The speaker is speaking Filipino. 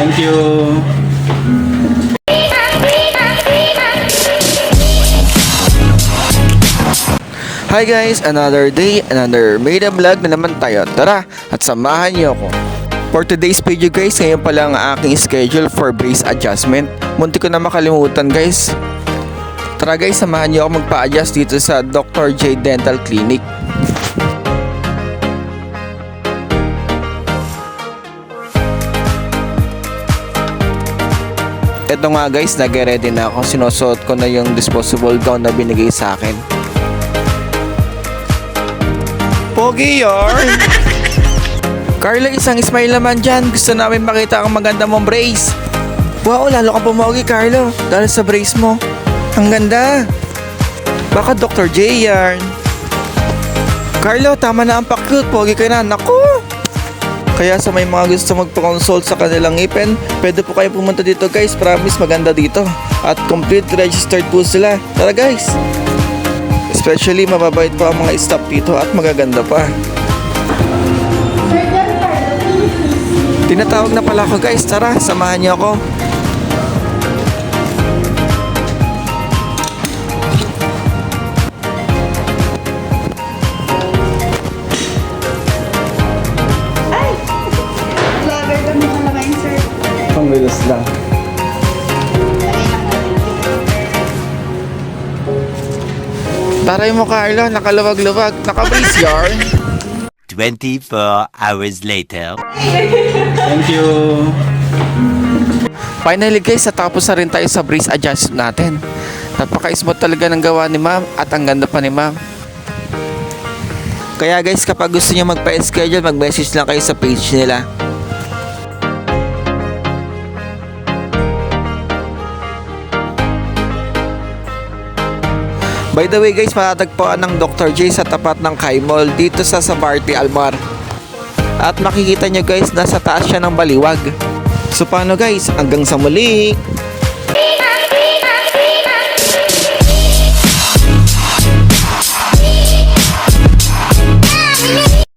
Thank you. Hi guys, another day, another made a vlog na naman tayo. Tara, at samahan niyo ako. For today's video guys, ngayon pa lang ang aking schedule for brace adjustment. Munti ko na makalimutan guys. Tara guys, samahan niyo ako magpa-adjust dito sa Dr. J Dental Clinic. Ito nga guys, nag-ready na ako. Sinusuot ko na yung disposable gown na binigay sa akin. Pogi yarn! Carla, isang smile naman dyan. Gusto namin makita ang maganda mong brace. Wow, lalo kang pumogi, Carlo. Dahil sa brace mo. Ang ganda. Baka Dr. J yarn. Carlo, tama na ang pa-cute. Pogi ka na. Naku! Kaya sa may mga gusto magpa-consult sa kanilang ngipin, pwede po kayo pumunta dito guys. Promise maganda dito. At complete registered po sila. Tara guys! Especially mababait pa ang mga staff dito at magaganda pa. Tinatawag na pala ako guys. Tara, samahan niyo ako. Ay! Vlogger kami mga naman, sir. Pangbilis lang. Taray mo Carlo, nakaluwag-luwag, naka-brace yarn. 24 hours later. Thank you. Finally guys, natapos na rin tayo sa brace adjustment natin. Napaka-smooth talaga ng gawa ni ma'am at ang ganda pa ni ma'am. Kaya guys, kapag gusto niyo magpa-schedule, mag-message lang kayo sa page nila. By the way guys, matatagpuan ng Dr. J sa tapat ng Kai Mall dito sa Sabarte Almar. At makikita nyo guys, nasa taas siya ng baliwag. So paano guys, hanggang sa muli!